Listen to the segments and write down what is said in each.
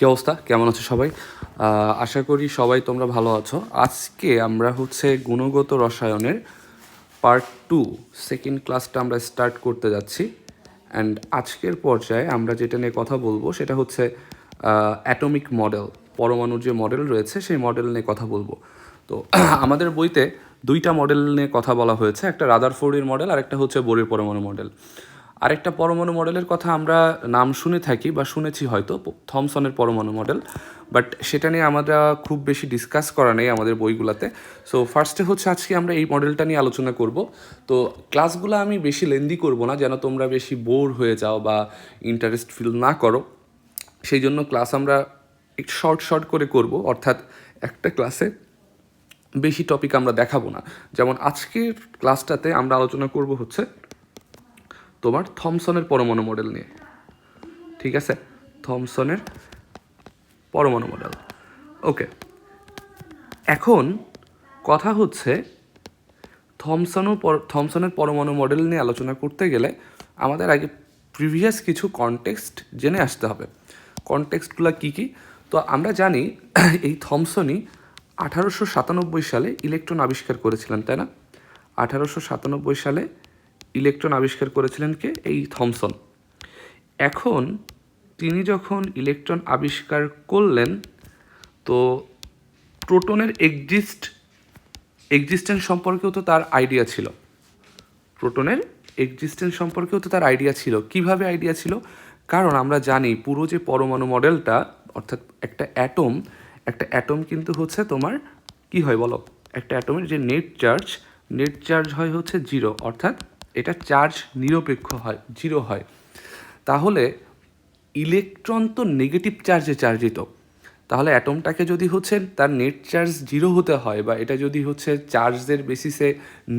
কী অবস্থা, কেমন আছো সবাই? আশা করি সবাই তোমরা ভালো আছো। আজকে আমরা গুণগত রসায়নের পার্ট 2 সেকেন্ড ক্লাসটা আমরা স্টার্ট করতে যাচ্ছি। অ্যান্ড আজকের পর্যায়ে আমরা যেটা নিয়ে কথা বলবো সেটা হচ্ছে অ্যাটমিক মডেল, পরমাণুর যে মডেল রয়েছে সেই মডেল নিয়ে কথা বলবো। তো আমাদের বইতে দুইটা মডেল নিয়ে কথা বলা হয়েছে, একটা রাদারফোর্ডের মডেল আর একটা হচ্ছে বোরের পরমাণু মডেল। আরেকটা পরমাণু মডেলের কথা আমরা নাম শুনে থাকি বা শুনেছি হয়তো, থমসনের পরমাণু মডেল, বাট সেটা নিয়ে আমরা খুব বেশি ডিসকাস করা নেই আমাদের বইগুলোতে। সো ফার্স্টে হচ্ছে আজকে আমরা এই মডেলটা নিয়ে আলোচনা করব। তো ক্লাসগুলো আমি বেশি লেন্দি করব না, যেন তোমরা বেশি বোর হয়ে যাও বা ইন্টারেস্ট ফিল না করো। সেই জন্য ক্লাস আমরা একটু শর্ট করে করব, অর্থাৎ একটা ক্লাসে বেশি টপিক আমরা দেখাবো না। যেমন আজকের ক্লাসটাতে আমরা আলোচনা করব হচ্ছে তোমার থমসনের পরমাণু মডেল নিয়ে, ঠিক আছে? থমসনের পরমাণু মডেল। ওকে, এখন কথা হচ্ছে থমসনের পরমাণু মডেল নিয়ে আলোচনা করতে গেলে আমাদের আগে প্রিভিয়াস কিছু কনটেক্সট জেনে আসতে হবে। কনটেক্সটগুলো কী কী? তো আমরা জানি এই থমসনই 1897 সালে ইলেকট্রন আবিষ্কার করেছিলেন, তাই না? 1897 সালে ইলেকট্রন আবিষ্কার করেছিলেন কে? এই থমসন। এখন তিনি যখন ইলেকট্রন আবিষ্কার করলেন, তো প্রোটনের এক্সিস্টেন্স সম্পর্কেও তো তার আইডিয়া ছিল। প্রোটনের এক্সিস্টেন্স সম্পর্কেও তো তার আইডিয়া ছিল। কিভাবে আইডিয়া ছিল? কারণ আমরা জানি পুরো যে পরমাণু মডেলটা, অর্থাৎ একটা অ্যাটম কিন্তু হচ্ছে তোমার কি হয় বলো? একটা অ্যাটমের যে নেট চার্জ হয় হচ্ছে 0, অর্থাৎ এটা চার্জ নিরপেক্ষ হয়, 0 হয়। তাহলে ইলেকট্রন তো নেগেটিভ চার্জে চার্জিত। তাহলে অ্যাটমটাকে যদি হচ্ছে তার নেট চার্জ 0 হতে হয়, বা এটা যদি হচ্ছে চার্জের বেসিসে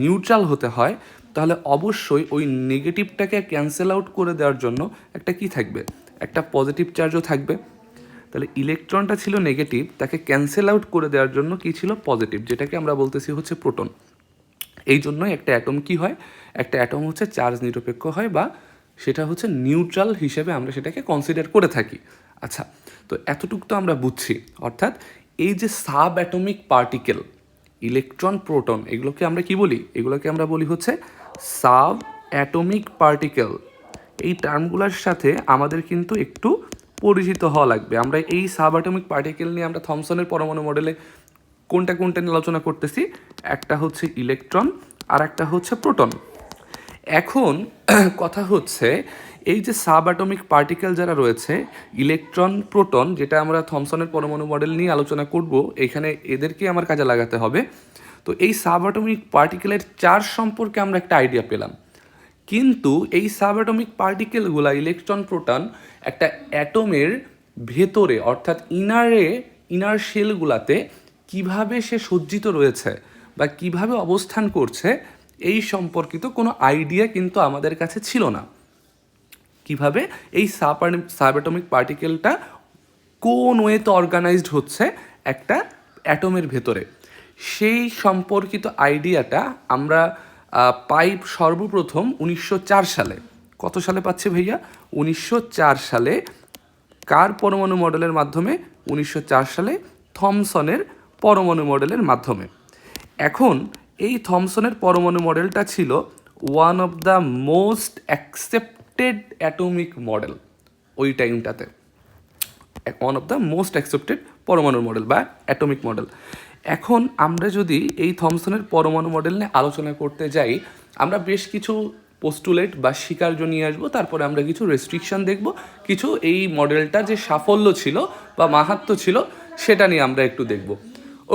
নিউট্রাল হতে হয়, তাহলে অবশ্যই ওই নেগেটিভটাকে ক্যান্সেল আউট করে দেওয়ার জন্য একটা কি থাকবে? একটা পজিটিভ চার্জও থাকবে। তাহলে ইলেকট্রনটা ছিল নেগেটিভ, তাকে ক্যান্সেল আউট করে দেওয়ার জন্য কি ছিল? পজিটিভ, যেটাকে আমরা বলতেছি হচ্ছে প্রোটন। এই জন্যই একটা অ্যাটম কি হয়? একটা অ্যাটম হচ্ছে চার্জ নিরপেক্ষ হয়, বা সেটা হচ্ছে নিউট্রাল হিসেবে আমরা সেটাকে কনসিডার করে থাকি। আচ্ছা, তো এতটুকু তো আমরা বুঝছি। অর্থাৎ এই যে sub atomic particle, electron, proton, এগুলোকে আমরা কি বলি? এগুলোকে আমরা বলি হচ্ছে সাব অ্যাটমিক পার্টিকেল। এই টার্মগুলোর সাথে আমাদের কিন্তু একটু পরিচিত হওয়া লাগবে। আমরা এই সাব অ্যাটমিক পার্টিকেল নিয়ে আমরা থমসনের পরমাণু মডেলে কোনটা নিয়ে আলোচনা করতেছি? একটা হচ্ছে ইলেকট্রন আর একটা হচ্ছে প্রোটন। এখন কথা হচ্ছে এই যে সাব অ্যাটমিক পার্টিকেল যারা রয়েছে, ইলেকট্রন, প্রোটন, যেটা আমরা থমসনের পরমাণু মডেল নিয়ে আলোচনা করব, এখানে এদেরকে আমার কাজে লাগাতে হবে। তো এই সাব অ্যাটমিক পার্টিকেলের চার্জ সম্পর্কে আমরা একটা আইডিয়া পেলাম। কিন্তু এই সাব অ্যাটমিক পার্টিকেলগুলো, ইলেকট্রন, প্রোটন, একটা অ্যাটমের ভেতরে, অর্থাৎ ইনার শেলগুলাতে কিভাবে সে সজ্জিত রয়েছে বা কিভাবে অবস্থান করছে, এই সম্পর্কিত কোনো আইডিয়া কিন্তু আমাদের কাছে ছিল না। কিভাবে এই সাব অ্যাটমিক পার্টিকেলটা কোন ওয়েতে অর্গানাইজড হচ্ছে একটা অ্যাটমের ভেতরে, সেই সম্পর্কিত আইডিয়াটা আমরা পাই সর্বপ্রথম 1904 সালে। কত সালে পাচ্ছে ভাইয়া? 1904 সালে। কার পরমাণু মডেলের মাধ্যমে? 1904 সালে থমসনের পরমাণু মডেলের মাধ্যমে। এখন এই থমসনের পরমাণু মডেলটা ছিল one of the most accepted atomic model ওই টাইমটাতে। One of the most accepted পরমাণুর মডেল বা অ্যাটমিক মডেল। এখন আমরা যদি এই থমসনের পরমাণু মডেল নিয়ে আলোচনা করতে যাই, আমরা বেশ কিছু পোস্টুলেট বা স্বীকার্য নিয়ে আসবো, তারপরে আমরা কিছু রেস্ট্রিকশন দেখব, কিছু এই মডেলটা যে সাফল্য ছিল বা মাহাত্ম্য ছিল সেটা নিয়ে আমরা একটু দেখব।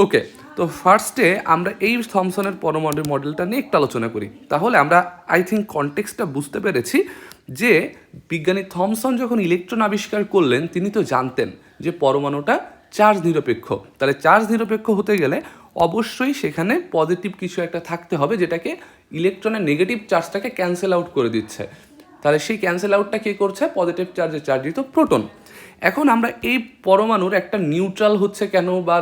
ওকে, তো ফার্স্টে আমরা এই থমসনের পরমাণু মডেলটা নিয়ে একটু আলোচনা করি। তাহলে আমরা আই থিঙ্ক কনটেক্সটটা বুঝতে পেরেছি যে বিজ্ঞানী থমসন যখন ইলেকট্রন আবিষ্কার করলেন, তিনি তো জানতেন যে পরমাণুটা চার্জ নিরপেক্ষ। তাহলে চার্জ নিরপেক্ষ হতে গেলে অবশ্যই সেখানে পজিটিভ কিছু একটা থাকতে হবে, যেটাকে ইলেকট্রনের নেগেটিভ চার্জটাকে ক্যান্সেল আউট করে দিচ্ছে। তাহলে সেই ক্যান্সেল আউটটা কে করছে? পজিটিভ চার্জে চার্জিত প্রোটন। এখন আমরা এই পরমাণুর একটা নিউট্রাল হচ্ছে কেন বা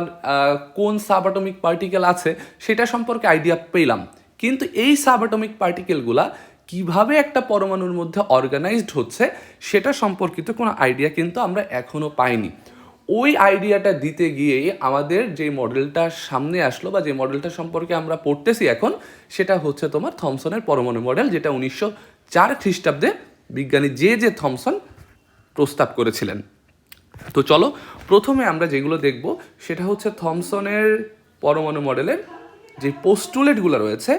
কোন সাব অ্যাটমিক পার্টিকেল আছে সেটা সম্পর্কে আইডিয়া পেলাম, কিন্তু এই সাব অ্যাটমিক পার্টিকেলগুলা কিভাবে একটা পরমাণুর মধ্যে অর্গানাইজড হচ্ছে সেটা সম্পর্কিত কোনো আইডিয়া কিন্তু আমরা এখনও পাইনি। ওই আইডিয়াটা দিতে গিয়েই আমাদের যে মডেলটা সামনে আসলো বা যে মডেলটা সম্পর্কে আমরা পড়তেছি এখন, সেটা হচ্ছে তোমার থমসনের পরমাণু মডেল, যেটা 1904 খ্রিস্টাব্দে বিজ্ঞানী জে থমসন প্রস্তাব করেছিলেন। তো চলো প্রথমে আমরা যেগুলো দেখব সেটা হচ্ছে থমসনের পরমাণু মডেলের যে পোস্টুলেটগুলো রয়েছে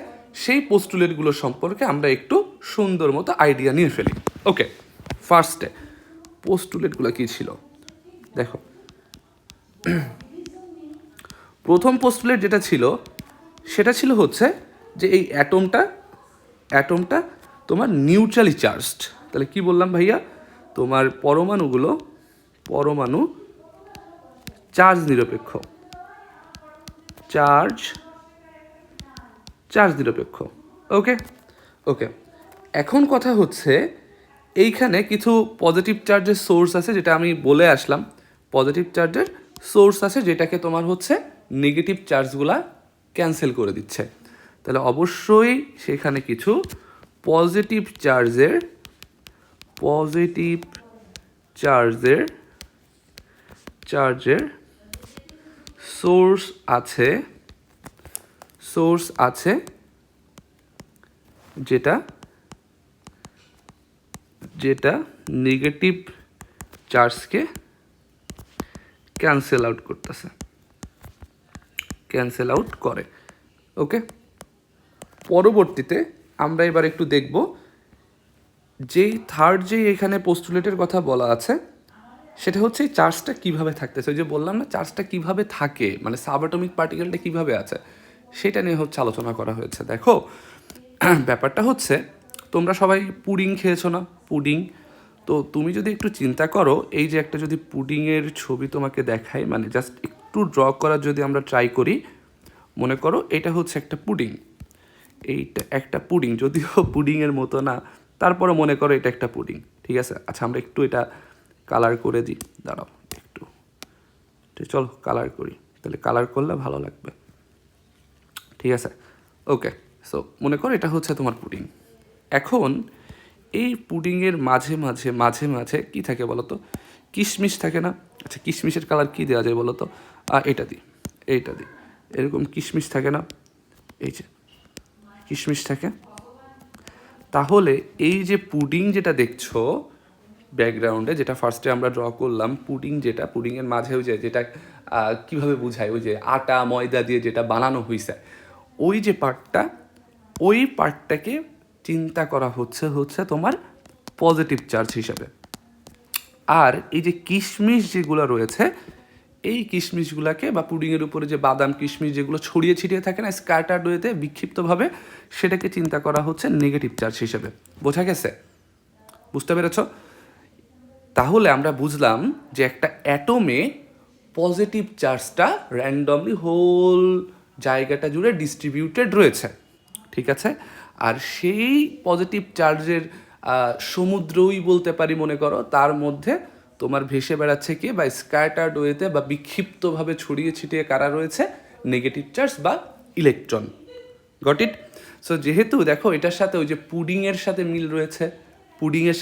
সেই পোস্টুলেটগুলো সম্পর্কে আমরা একটু সুন্দর মতো আইডিয়া নিয়ে ফেলি। ওকে, ফার্স্টে পোস্টুলেটগুলো কী ছিল দেখো। প্রথম পোস্টুলেট যেটা ছিল সেটা ছিল হচ্ছে যে এই অ্যাটমটা তোমার নিউট্রালি চার্জড। তাহলে কি বললাম ভাইয়া, তোমার পরমাণু চার্জ নিরপেক্ষ, চার্জ নিরপেক্ষ। ওকে ওকে, এখন কথা হচ্ছে এইখানে কিছু পজিটিভ চার্জের সোর্স আছে, যেটা আমি বলে আসলাম। পজিটিভ চার্জের সোর্স আছে যেটাকে তোমার হচ্ছে নেগেটিভ চার্জগুলা ক্যান্সেল করে দিচ্ছে। তাহলে অবশ্যই সেখানে কিছু পজিটিভ চার্জের সোর্স আছে যেটা নেগেটিভ চার্জকে ক্যান্সেল আউট করে। ওকে, পরবর্তীতে আমরা এবার একটু দেখব যে এখানে পোস্টুলেটের কথা বলা আছে সেটা হচ্ছে এই চার্জটা কীভাবে থাকতেছে। ওই যে বললাম না, চার্জটা কীভাবে থাকে, মানে সাবঅ্যাটমিক পার্টিকেলটা কীভাবে আছে, সেটা নিয়ে হচ্ছে আলোচনা করা হয়েছে। দেখো ব্যাপারটা হচ্ছে, তোমরা সবাই পুডিং খেয়েছো না, পুডিং। তো তুমি যদি একটু চিন্তা করো, এই যে একটা যদি পুডিংয়ের ছবি তোমাকে দেখাই, মানে জাস্ট একটু ড্র করার যদি আমরা ট্রাই করি, মনে করো এটা হচ্ছে একটা পুডিং, এইটা একটা পুডিং, যদিও পুডিংয়ের মতো না, তারপরে মনে করো এটা একটা পুডিং, ঠিক আছে। আচ্ছা আমরা একটু এটা কালার করে দিই, দাঁড়াও একটু, চলো কালার করি, তাহলে কালার করলে ভালো লাগবে, ঠিক আছে। ওকে, সো মনে করো এটা হচ্ছে তোমার পুডিং। এখন এই পুডিংয়ের মাঝে মাঝে কী থাকে বলো তো, কিশমিশ থাকে না। আচ্ছা কিশমিশের কালার কী দেওয়া যায় বলো তো, এইটা দিই, এরকম কিশমিশ থাকে না, এই যে কিশমিশ থাকে। তাহলে এই যে পুডিং যেটা দেখছো ব্যাকগ্রাউন্ডে, যেটা ফার্স্টে আমরা ড্র করলাম, পুডিংয়ের মাঝে ওই যেটা কীভাবে বোঝায়, ওই যে আটা ময়দা দিয়ে যেটা বানানো হয়েছে, ওই পার্টটাকে চিন্তা করা হচ্ছে তোমার পজিটিভ চার্জ হিসাবে। আর এই যে কিশমিশ যেগুলো রয়েছে, এই কিশমিশগুলোকে বা পুডিংয়ের উপরে যে বাদাম কিশমিশ যেগুলো ছড়িয়ে ছিটিয়ে থাকে না স্ক্যাটার্ড ওয়েতে, বিক্ষিপ্তভাবে, সেটাকে চিন্তা করা হচ্ছে নেগেটিভ চার্জ হিসেবে। বোঝা গেছে? বুঝতে পেরেছ? তাহলে আমরা বুঝলাম যে একটা অ্যাটমে পজিটিভ চার্জটা র্যান্ডমলি হোল জায়গাটা জুড়ে ডিস্ট্রিবিউটেড রয়েছে, ঠিক আছে। আর সেই পজিটিভ চার্জের সমুদ্রই বলতে পারি মনে করো, তার মধ্যে তোমার ভেসে বেড়াচ্ছে কি, বা স্ক্যাটার্ড ওয়েতে বা বিক্ষিপ্তভাবে ছড়িয়ে ছিটিয়ে কারা রয়েছে, নেগেটিভ চার্জ বা ইলেকট্রন। Got it? সো যেহেতু দেখো এটার সাথে ওই যে পুডিংয়ের সাথে মিল রয়েছে, পুডিংয়ের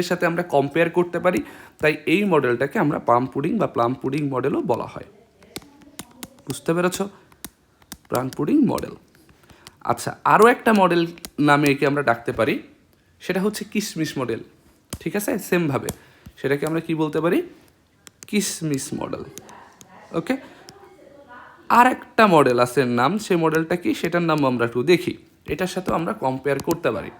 সাথে আমরা কম্পেয়ার করতে পারি, তাই এই মডেলটাকে আমরা পাম পুডিং বা প্লাম পুডিং মডেলও বলা হয়। বুঝতে পেরেছ? Plum pudding model. আচ্ছা, আরও একটা মডেল নামে একে আমরা ডাকতে পারি, সেটা হচ্ছে কিশমিশ মডেল, ঠিক আছে। সেমভাবে সেটাকে আমরা কি বলতে পারি, কিশমিশ মডেল। ওকে, আর একটা মডেল আছে নাম, সেই মডেলটা কি, সেটার নাম আমরা একটু দেখি, এটার সাথেও আমরা কম্পেয়ার করতে পারি।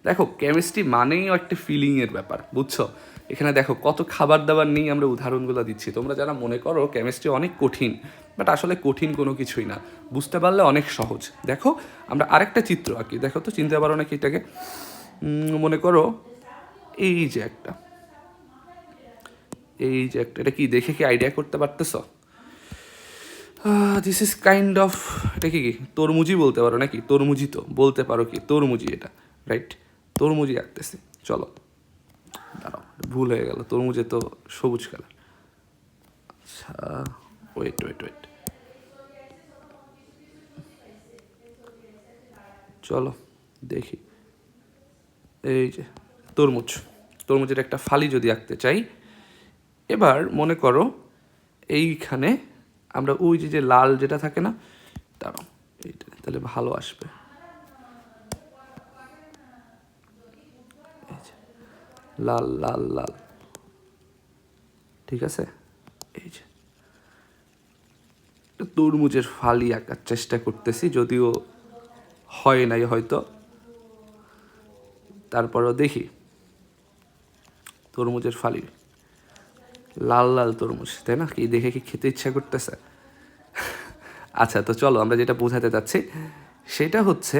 দেখো কেমিস্ট্রি মানেই একটা ফিলিংয়ের ব্যাপার, বুঝছো। এখানে দেখো কত খাবার দাবার নিয়ে আমরা উদাহরণগুলো দিচ্ছি। তোমরা যারা মনে করো কেমিস্ট্রি অনেক কঠিন, বাট আসলে কঠিন কোনো কিছুই না, বুঝতে পারলে অনেক সহজ। দেখো আমরা আরেকটা চিত্র আঁকি, দেখো তো, চিনতে পারো নাকি এটাকে। মনে করো এই যে একটা, এটা কি দেখে কি আইডিয়া করতে পারতেছ? দিস ইজ কাইন্ড অফ, এটা কি তরমুজি বলতে পারো নাকি, তরমুজি তো বলতে পারো কি, তরমুজি এটা, রাইট, তরমুজি আঁকতেছি। চলো দাঁড়াও, ভুল হয়ে গেল, তরমুজে তো সবুজ কালার। আচ্ছা ওয়েট, চলো দেখি, এই যে তরমুজের একটা ফালি যদি আঁকতে চাই, এবার মনে করো এইখানে আমরা ওই যে লাল যেটা থাকে না, দাঁড়াও এইটা তাহলে ভালো আসবে, লাল লাল লাল, ঠিক আছে। এই যে তরমুজের ফালি আঁকার চেষ্টা করতেছি, যদিও হয় নাই হয়তো, তারপরও দেখি। তরমুজের ফালি, লাল লাল তরমুজ, তাই না? কি দেখে কি খেতে ইচ্ছা করতেছে? আচ্ছা, তো চলো আমরা যেটা বোঝাতে চাচ্ছি সেটা হচ্ছে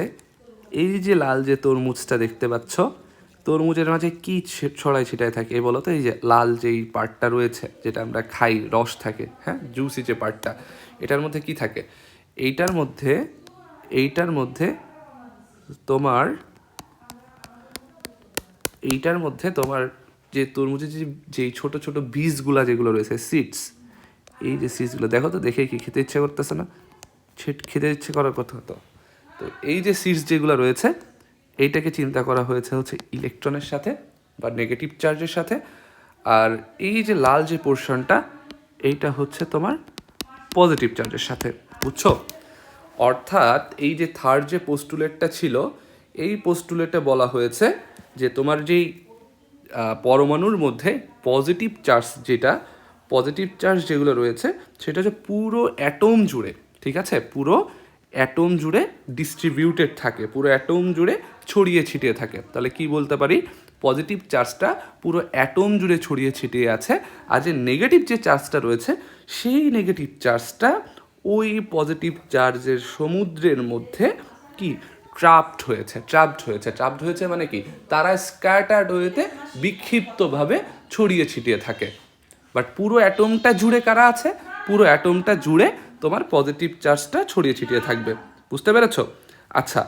এই যে লাল যে তরমুজটা দেখতে পাচ্ছ, তরমুজের মাঝে কি ছড়াই ছিটায় থাকে বলো তো? এই যে লাল যেই পার্টটা রয়েছে, যেটা আমরা খাই, রস থাকে, হ্যাঁ, জুসি যে পার্টটা, এটার মধ্যে কি থাকে? এইটার মধ্যে তোমার যে তরমুজের যেই ছোট ছোট বীজগুলা যেগুলো রয়েছে, সিডস, এই যে সিডসগুলো দেখো তো, দেখে কি খেতে ইচ্ছে করতেছে না? খেতে ইচ্ছে করার কথা। তো এই যে সিডস যেগুলো রয়েছে, এইটাকে চিন্তা করা হয়েছে হচ্ছে ইলেকট্রনের সাথে বা নেগেটিভ চার্জের সাথে, আর এই যে লাল যে পোর্শনটা, এইটা হচ্ছে তোমার পজিটিভ চার্জের সাথে, বুঝছো? অর্থাৎ এই যে থার্ড যে পোস্টুলেটটা ছিল, এই পোস্টুলেটে বলা হয়েছে যে তোমার যেই পরমাণুর মধ্যে পজিটিভ চার্জ যেগুলো রয়েছে, সেটা হচ্ছে পুরো অ্যাটম জুড়ে, ঠিক আছে, পুরো অ্যাটম জুড়ে ডিস্ট্রিবিউটেড থাকে, পুরো অ্যাটম জুড়ে ছড়িয়ে ছিটিয়ে থাকে। তাহলে কি বলতে পারি? পজিটিভ চার্জটা পুরো অ্যাটম জুড়ে ছড়িয়ে ছিটিয়ে আছে, আর যে নেগেটিভ যে চার্জটা রয়েছে, সেই নেগেটিভ চার্জটা ওই পজিটিভ চার্জের সমুদ্রের মধ্যে কি ট্রাপড হয়েছে মানে কি? তারা স্ক্যাটার্ড হয়েতে বিক্ষিপ্তভাবে ছড়িয়ে ছিটিয়ে থাকে। বাট পুরো অ্যাটমটা জুড়ে কারা আছে? পুরো অ্যাটমটা জুড়ে তোমার পজিটিভ চার্জটা ছড়িয়ে ছিটিয়ে থাকবে। বুঝতে পেরেছো? আচ্ছা,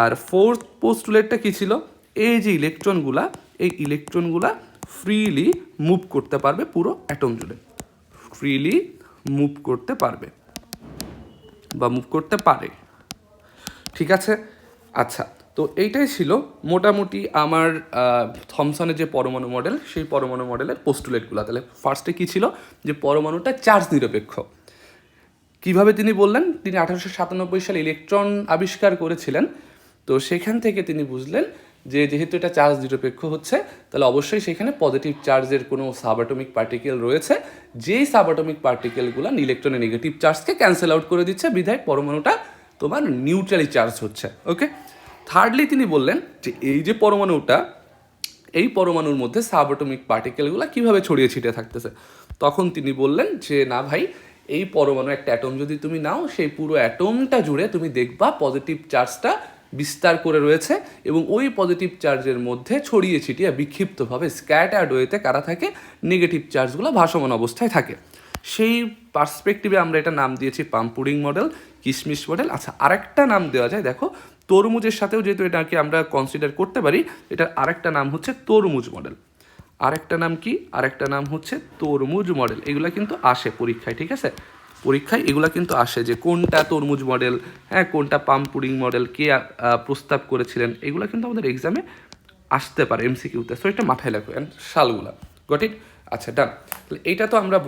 আর ফোর্থ পোস্টুলেটটা কি ছিল? এই যে এই ইলেকট্রনগুলা ফ্রিলি মুভ করতে পারবে পুরো অ্যাটম জুড়ে, ফ্রিলি মুভ করতে পারবে বা মুভ করতে পারে, ঠিক আছে। আচ্ছা, তো এইটাই ছিল মোটামুটি আমার থমসনের যে পরমাণু মডেল, সেই পরমাণু মডেলের পোস্টুলেটগুলো। তাহলে ফার্স্টে কী ছিল? যে পরমাণুটা চার্জ নিরপেক্ষ। কিভাবে তিনি বললেন? তিনি 1897 সালে ইলেকট্রন আবিষ্কার করেছিলেন। তো সেখান থেকে তিনি বুঝলেন যে যেহেতু এটা চার্জ নিরপেক্ষ হচ্ছে, তাহলে অবশ্যই সেখানে পজিটিভ চার্জের কোনো সাবঅ্যাটমিক পার্টিকেল রয়েছে, যেই সাবঅ্যাটমিক পার্টিকেলগুলো ইলেকট্রনের নেগেটিভ চার্জকে ক্যান্সেল আউট করে দিচ্ছে, বিধায় পরমাণুটা তোমার নিউট্রালি চার্জ হচ্ছে। ওকে। থার্ডলি তিনি বললেন যে এই যে পরমাণুটা, এই পরমাণুর মধ্যে সাবঅ্যাটমিক পার্টিকেলগুলো কীভাবে ছড়িয়ে ছিটিয়ে থাকতেছে। তখন তিনি বললেন যে না ভাই, এই পরমাণু একটা অ্যাটম যদি তুমি নাও, সেই পুরো অ্যাটমটা জুড়ে তুমি দেখবা পজিটিভ চার্জটা বিস্তার করে রয়েছে, এবং ওই পজিটিভ চার্জের মধ্যে ছড়িয়ে ছিটিয়ে বিক্ষিপ্তভাবে স্ক্যাটার্ড ওয়েতে কারা থাকে? নেগেটিভ চার্জগুলো ভাসমান অবস্থায় থাকে। সেই পার্সপেক্টিভে আমরা এটা নাম দিয়েছি পাম্পুডিং মডেল, কিশমিশ মডেল। আচ্ছা, আরেকটা নাম দেওয়া যায়, দেখো তরমুজের সাথেও যেহেতু এটাকে আমরা কনসিডার করতে পারি, এটার আরেকটা নাম হচ্ছে তরমুজ মডেল। আরেকটা নাম কি? আরেকটা নাম হচ্ছে তরমুজ মডেল। এগুলো কিন্তু আসে পরীক্ষায়, ঠিক আছে? পরীক্ষায় এগুলো কিন্তু আসে যে কোনটা তরমুজ মডেল, হ্যাঁ, কোনটা পাম্পুডিং মডেল, কে প্রস্তাব করেছিলেন, এগুলো কিন্তু আমাদের এক্সামে আসতে পারে এমসিকিউতে। সো এটা মাথায় রাখবে সালগুলা। Got it? আচ্ছা, ডান। তাহলে এইটা তো আমরা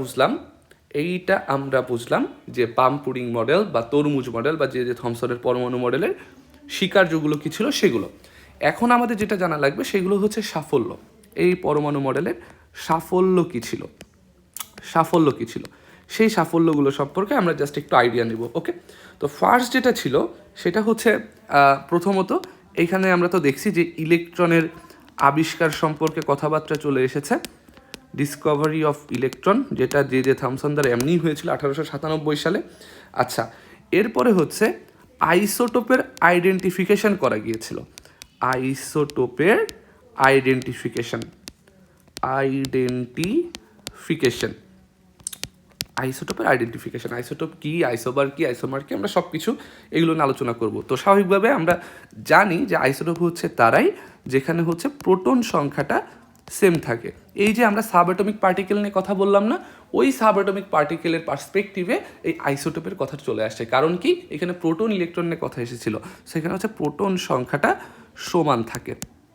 বুঝলাম যে পাম্পুডিং মডেল বা তরমুজ মডেল বা যে থমসনের পরমাণু মডেলের স্বীকার্যগুলো কী ছিল সেগুলো। এখন আমাদের যেটা জানা লাগবে সেগুলো হচ্ছে সাফল্য। এই পরমাণু মডেলের সাফল্য কী ছিল, সেই সাফল্যগুলো সম্পর্কে আমরা জাস্ট একটু আইডিয়া নেব। ওকে। তো ফার্স্ট যেটা ছিল সেটা হচ্ছে প্রথমত এইখানে আমরা তো দেখছি যে ইলেকট্রনের আবিষ্কার সম্পর্কে কথাবার্তা চলে এসেছে, ডিসকভারি অফ ইলেকট্রন, যেটা যে থমসন দ্বারা এমনিই হয়েছিল 1897 সালে। আচ্ছা, এরপরে হচ্ছে আইসোটোপের আইডেন্টিফিকেশন করা গিয়েছিল। আইসোটোপের আইডেন্টিফিকেশন আইসোটোপ কি, আইসোবার কি, আইসোমার কি, আমরা সব কিছু এগুলো নিয়ে আলোচনা করব। তো স্বাভাবিকভাবে আমরা জানি যে আইসোটোপ হচ্ছে তারাই যেখানে হচ্ছে প্রোটন সংখ্যাটা সেম থাকে। এই যে আমরা সাবঅ্যাটমিক পার্টিকেল নিয়ে কথা বললাম না, ওই সাবঅ্যাটমিক পার্টিকেলের পার্সপেক্টিভে এই আইসোটোপের কথা চলে আসছে। কারণ কি? এখানে প্রোটন ইলেকট্রন নিয়ে কথা এসেছিল, সেখানে হচ্ছে প্রোটন সংখ্যাটা সমান থাকে,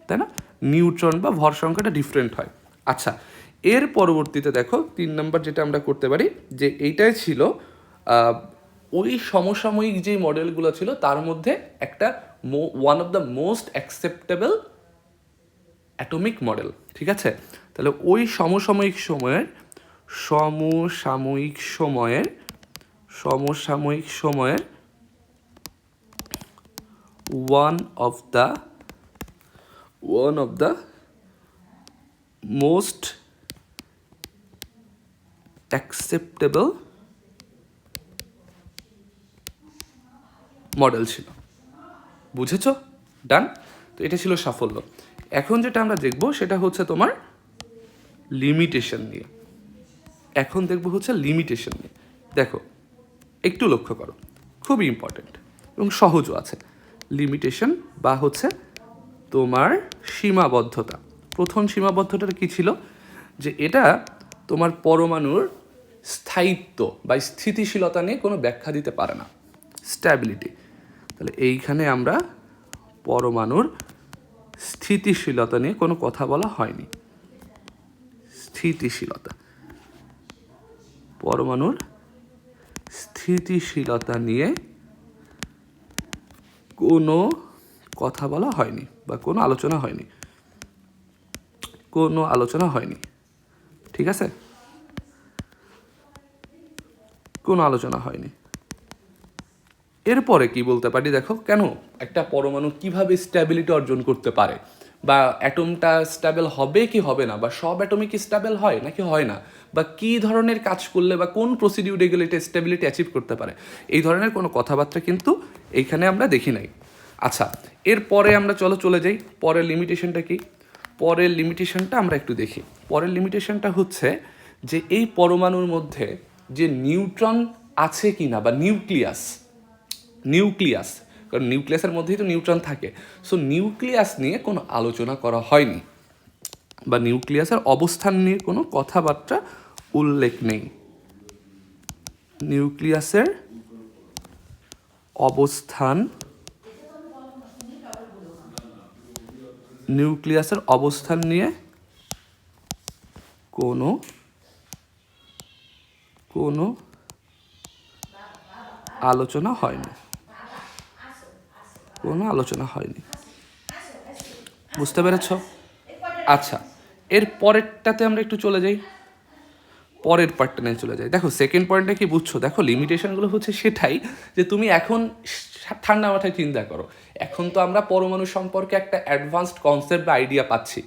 তাই না? নিউট্রন বা ভর সংখ্যাটা ডিফারেন্ট হয়। আচ্ছা, এর পরবর্তীতে দেখো 3 নম্বর যেটা আমরা করতে পারি যে এইটাই ছিল ওই সমসাময়িক যে মডেলগুলো ছিল তার মধ্যে একটা one of the most acceptable atomic model, ঠিক আছে? তাহলে ওই সমসাময়িক সময়ের one of the most acceptable model ছিল। বুঝেছ? ডান। তো এটা ছিল সাফল্য। এখন যেটা আমরা দেখব সেটা হচ্ছে তোমার লিমিটেশন নিয়ে। দেখো একটু লক্ষ্য করো, খুবই ইম্পর্টেন্ট এবং সহজও আছে। লিমিটেশন বা হচ্ছে তোমার সীমাবদ্ধতা। প্রথম সীমাবদ্ধতাটা কী ছিল? যে এটা তোমার পরমাণুর স্থায়িত্ব বা স্থিতিশীলতা নিয়ে কোনো ব্যাখ্যা দিতে পারে না, স্ট্যাবিলিটি। তাহলে এইখানে আমরা পরমাণুর স্থিতিশীলতা নিয়ে কোনো কথা বলা হয়নি। পরমাণুর স্থিতিশীলতা নিয়ে কোনো কথা বলা হয়নি বা কোনো আলোচনা হয়নি, ঠিক আছে? কোনো আলোচনা হয়নি। এরপরে কি বলতে পারি দেখো, কেন একটা পরমাণু কিভাবে স্ট্যাবিলিটি অর্জন করতে পারে, বা অ্যাটমটা স্ট্যাবল হবে কি হবে না, বা সব অ্যাটমই কি স্ট্যাবল হয় নাকি হয় না, বা কি ধরনের কাজ করলে বা কোন প্রসিডিউরে গেলে এটা স্ট্যাবিলিটি অ্যাচিভ করতে পারে, এই ধরনের কোনো কথাবার্তা কিন্তু এইখানে আমরা দেখি নাই। আচ্ছা, এরপরে আমরা চলে যাই পরের লিমিটেশনটা কি। পরের লিমিটেশনটা আমরা একটু দেখি। পরের লিমিটেশনটা হচ্ছে যে এই পরমাণুর মধ্যে যে নিউট্রন আছে কি না, বা নিউক্লিয়াস, কারণ নিউক্লিয়াসের মধ্যেই তো নিউট্রন থাকে। সো নিউক্লিয়াস নিয়ে কোনো আলোচনা করা হয়নি, বা নিউক্লিয়াসের অবস্থান নিয়ে কোনো কথাবার্তা উল্লেখ নেই। নিউক্লিয়াসের অবস্থান নিয়ে কোনো আলোচনা হয়নি। বুঝতে পেরেছ? আচ্ছা, এর পরেরটাতে আমরা একটু চলে যাই, পরের পার্টটা নিয়ে চলে যাই। দেখো সেকেন্ড পয়েন্টটা কি বুঝছো? দেখো লিমিটেশনগুলো হচ্ছে সেটাই যে তুমি এখন ঠান্ডা মাথায় চিন্তা করো, এখন তো আমরা পরমাণু সম্পর্কে একটা অ্যাডভান্সড কনসেপ্ট বা আইডিয়া পাচ্ছি।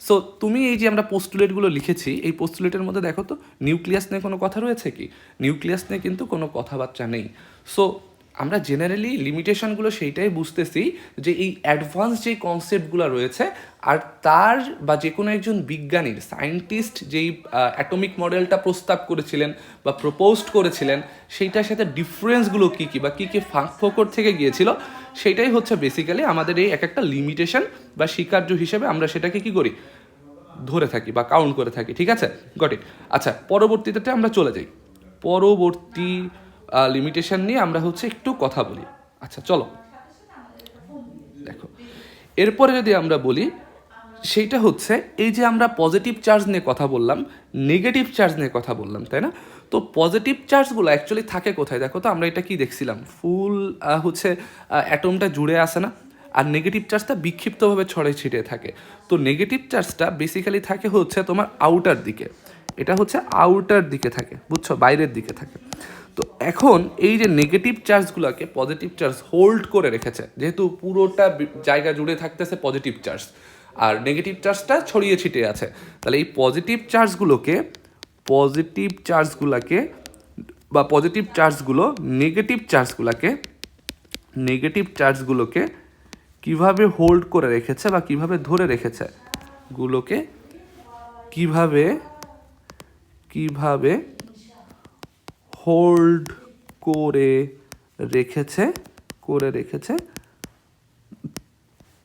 সো তুমি এই যে আমরা পোস্টুলেটগুলো লিখেছি, এই পোস্টুলেটের মধ্যে দেখো তো নিউক্লিয়াস নিয়ে কোনো কথা রয়েছে কি? নিউক্লিয়াস নিয়ে কিন্তু কোনো কথাবার্তা নেই। সো আমরা জেনারেলি লিমিটেশনগুলো সেইটাই বুঝতেছি যে এই অ্যাডভান্স যেই কনসেপ্টগুলো রয়েছে, আর তার বা যে কোনো একজন বিজ্ঞানীর, সায়েন্টিস্ট যেই অ্যাটমিক মডেলটা প্রস্তাব করেছিলেন বা প্রপোজড করেছিলেন, সেইটার সাথে ডিফারেন্সগুলো কী কী বা কী কী ফাঁক ফোকর থেকে গিয়েছিল, সেইটাই হচ্ছে বেসিক্যালি আমাদের এই এক একটা লিমিটেশন বা স্বীকার্য হিসেবে আমরা সেটাকে কী করি, ধরে থাকি বা কাউন্ট করে থাকি। ঠিক আছে, গট ইট। আচ্ছা, পরবর্তীতে আমরা চলে যাই। পরবর্তী লিমিটেশন নিয়ে আমরা হচ্ছে একটু কথা বলি। আচ্ছা চলো, দেখো এরপরে যদি আমরা বলি, সেইটা হচ্ছে এই যে আমরা পজিটিভ চার্জ নিয়ে কথা বললাম, নেগেটিভ চার্জ নিয়ে কথা বললাম, তাই না? তো পজিটিভ চার্জগুলো অ্যাকচুয়ালি থাকে কোথায়? দেখো তো, আমরা এটা কি দেখছিলাম, ফুল হচ্ছে অ্যাটমটা জুড়ে আসে না, আর নেগেটিভ চার্জটা বিক্ষিপ্তভাবে ছড়িয়ে ছিটিয়ে থাকে। তো নেগেটিভ চার্জটা বেসিক্যালি থাকে হচ্ছে তোমার আউটার দিকে, এটা হচ্ছে আউটার দিকে থাকে, বুঝছো, বাইরের দিকে থাকে। তো এখন এই যে নেগেটিভ চার্জগুলোকে পজিটিভ চার্জ হোল্ড করে রেখেছে, যেহেতু পুরোটা জায়গা জুড়ে থাকতেছে পজিটিভ চার্জ, আর নেগেটিভ চার্জটা ছড়িয়ে ছিটিয়ে আছে, তাহলে এই পজিটিভ চার্জগুলো নেগেটিভ চার্জগুলোকে কিভাবে হোল্ড করে রেখেছে বা কিভাবে ধরে রেখেছে, কিভাবে হোল্ড করে রেখেছে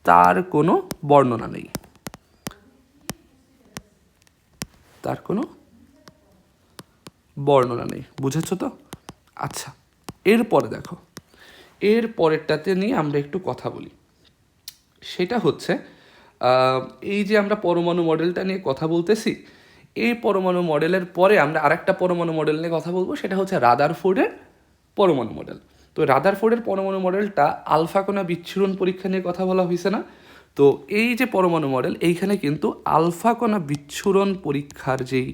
তার কোনো বর্ণনা নেই, বুঝেছো তো? আচ্ছা, এরপরে দেখো, এর পরেরটাতে নিয়ে আমরা একটু কথা বলি। সেটা হচ্ছে এই যে আমরা পরমাণু মডেলটা নিয়ে কথা বলতেছি, এই পরমাণু মডেলের পরে আমরা আরেকটা পরমাণু মডেল নিয়ে কথা বলবো, সেটা হচ্ছে রাদারফোর্ডের পরমাণু মডেল। তো রাদারফোর্ডের পরমাণু মডেলটা আলফা কণা বিচ্ছুরণ পরীক্ষা নিয়ে কথা বলা হয়েছে না? তো এই যে পরমাণু মডেল, এইখানে কিন্তু আলফা কণা বিচ্ছুরণ পরীক্ষার যেই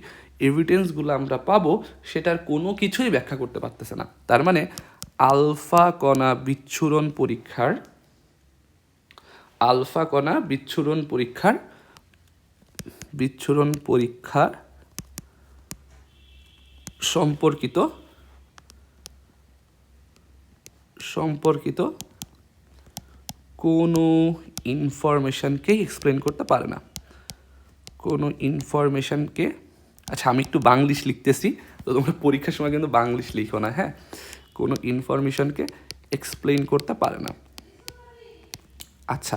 এভিডেন্সগুলো আমরা পাবো সেটার কোনো কিছুই ব্যাখ্যা করতে পারতেছে না। তার মানে আলফা কণা বিচ্ছুরণ পরীক্ষার সম্পর্কিত কোনো ইনফরমেশনকেই এক্সপ্লেন করতে পারে না। কোনো ইনফরমেশনকে, আচ্ছা আমি একটু বাংলিশ লিখতেছি, তো তোমরা পরীক্ষার সময় কিন্তু বাংলিশ লিখো না, হ্যাঁ। কোনো ইনফরমেশনকে এক্সপ্লেন করতে পারে না। আচ্ছা,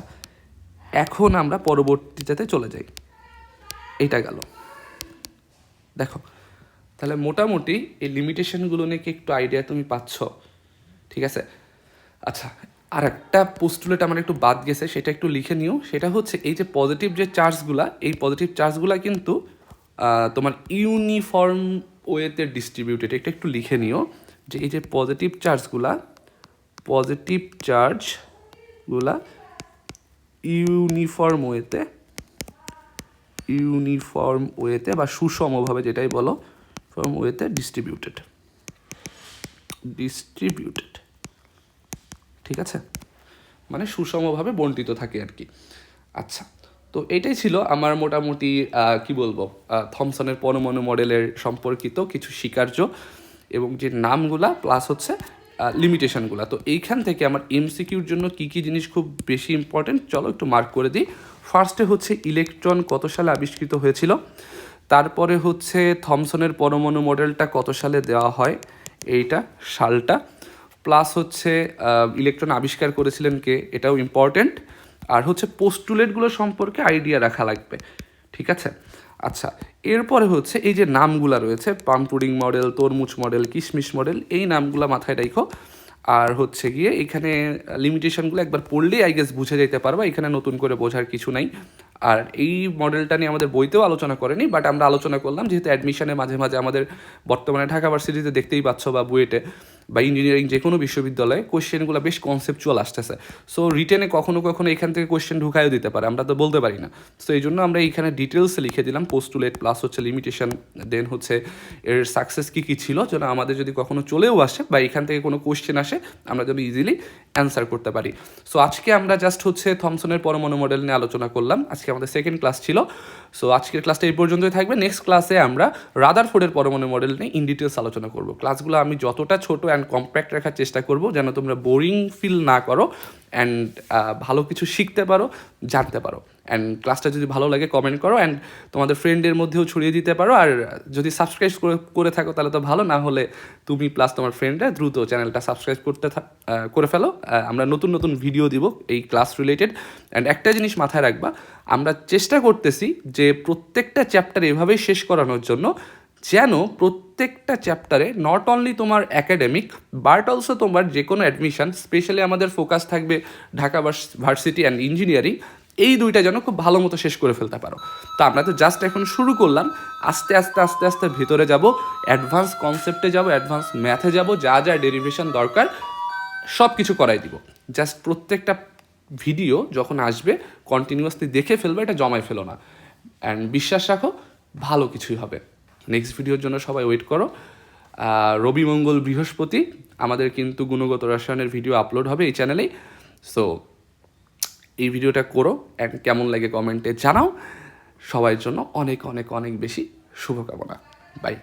এখন আমরা পরবর্তীটাতে চলে যাই। এইটা গেল, দেখো তাহলে মোটামুটি এই লিমিটেশনগুলো নিয়ে কি একটু আইডিয়া তুমি পাচ্ছ? ঠিক আছে। আচ্ছা, আর একটা পোস্টুলেট আমার একটু বাদ গেছে, সেটা একটু লিখে নিও। সেটা হচ্ছে এই যে পজিটিভ যে চার্জগুলা, এই পজিটিভ চার্জগুলা কিন্তু তোমার ইউনিফর্ম ওয়েতে ডিস্ট্রিবিউটেড। এটা একটু লিখে নিও যে এই যে পজিটিভ চার্জগুলা ইউনিফর্ম ওয়েতে বা সুষমভাবে, যেটাই বলো, ফর্ম ওয়েতে ডিস্ট্রিবিউটেড। ঠিক আছে, মানে সুষমভাবে বণ্টিত থাকে আর কি। আচ্ছা, তো এটাই ছিল আমার মোটামুটি কি বলবো থমসনের পরমাণু মডেলের সম্পর্কিত কিছু স্বীকার্য এবং যে নামগুলা প্লাস হচ্ছে লিমিটেশনগুলা। তো এইখান থেকে আমার এমসিকিউর জন্য কী কী জিনিস খুব বেশি ইম্পর্টেন্ট, চলো একটু মার্ক করে দিই। ফার্স্টে হচ্ছে ইলেকট্রন কত সালে আবিষ্কৃত হয়েছিল, তারপরে হচ্ছে থমসনের পরমাণু মডেলটা কত সালে দেওয়া হয়, এইটা সালটা, প্লাস হচ্ছে ইলেকট্রন আবিষ্কার করেছিলেন কে, এটাও ইম্পর্টেন্ট। আর হচ্ছে পোস্টুলেটগুলো সম্পর্কে আইডিয়া রাখা লাগবে। ঠিক আছে। আচ্ছা, এরপরে হচ্ছে এই যে নামগুলা রয়েছে, পাম পুডিং মডেল, তরমুজ মডেল, কিশমিশ মডেল, এই নামগুলো মাথায় রাখো। আর হচ্ছে গিয়ে এখানে লিমিটেশনগুলো একবার পড়লেই আই গেস বুঝে যেতে পারবা, এখানে নতুন করে বোঝার কিছু নাই। আর এই মডেলটা নিয়ে আমাদের বইতেও আলোচনা করেনি, বাট আমরা আলোচনা করলাম যেহেতু অ্যাডমিশনে মাঝে মাঝে আমাদের বর্তমানে ঢাকা ভার্সিটিতে দেখতেই পাচ্ছ বা বুয়েটে বা ইঞ্জিনিয়ারিং যে কোনো বিশ্ববিদ্যালয়ে কোয়েশ্চেনগুলো বেশ কনসেপচুয়াল আসতেছে। সো রিটেনে কখনো কখনো এখান থেকে কোয়েশ্চেন ঢুকাইও দিতে পারে, আমরা তো বলতে পারি না। সো এই জন্য আমরা এইখানে ডিটেলসে লিখে দিলাম পোস্টুলেট প্লাস হচ্ছে লিমিটেশন, দেন হচ্ছে এর সাকসেস কী কী ছিল, যেন আমাদের যদি কখনো চলেও আসে বা এখান থেকে কোনো কোয়েশ্চেন আসে আমরা যেন ইজিলি অ্যান্সার করতে পারি। সো আজকে আমরা জাস্ট হচ্ছে থমসনের পরমাণু মডেল নিয়ে আলোচনা করলাম, আজকে আমাদের সেকেন্ড ক্লাস ছিল। সো আজকের ক্লাসটা এই পর্যন্তই থাকবে। নেক্সট ক্লাসে আমরা রাদারফোর্ডের পরমাণু মডেল নিয়ে ইন ডিটেলস আলোচনা করব। ক্লাসগুলো আমি যতটা ছোট অ্যান্ড কম্প্যাক্ট রাখার চেষ্টা করব যেন তোমরা বোরিং ফিল না করো অ্যান্ড ভালো কিছু শিখতে পারো, জানতে পারো। অ্যান্ড ক্লাসটা যদি ভালো লাগে কমেন্ট করো অ্যান্ড তোমাদের ফ্রেন্ডের মধ্যেও ছড়িয়ে দিতে পারো। আর যদি সাবস্ক্রাইব করে থাকো তাহলে তো ভালো, না হলে তুমি প্লাস তোমার ফ্রেন্ডরা দ্রুত চ্যানেলটা সাবস্ক্রাইব করে ফেলো। আমরা নতুন নতুন ভিডিও দিব এই ক্লাস রিলেটেড। অ্যান্ড একটা জিনিস মাথায় রাখবা, আমরা চেষ্টা করতেছি যে প্রত্যেকটা চ্যাপ্টার এভাবেই শেষ করানোর জন্য যেন প্রত্যেকটা চ্যাপ্টারে নট অনলি তোমার অ্যাকাডেমিক বাট অলসো তোমার যে কোনো অ্যাডমিশন, স্পেশালি আমাদের ফোকাস থাকবে ঢাকা ভার্সিটি অ্যান্ড ইঞ্জিনিয়ারিং, এই দুইটা যেন খুব ভালো মতো শেষ করে ফেলতে পারো। তো আমরা তো জাস্ট এখন শুরু করলাম, আস্তে আস্তে আস্তে আস্তে ভিতরে যাব, অ্যাডভান্স কনসেপ্টে যাব, অ্যাডভান্স ম্যাথে যাব, যা যা ডেরিভেশন দরকার সব কিছু করাই দিব। জাস্ট প্রত্যেকটা ভিডিও যখন আসবে কন্টিনিউয়াসলি দেখে ফেলবে, এটা জমায় ফেলো না। অ্যান্ড বিশ্বাস রাখো ভালো কিছুই হবে। নেক্সট ভিডিওর জন্য সবাই ওয়েট করো। রবি, মঙ্গল, বৃহস্পতি আমাদের কিন্তু গুণগত রসায়নের ভিডিও আপলোড হবে এই চ্যানেলেই। সো এই ভিডিওটা করো অ্যান্ড কেমন লাগে কমেন্টে জানাও। সবার জন্য অনেক অনেক অনেক বেশি শুভকামনা। বাই।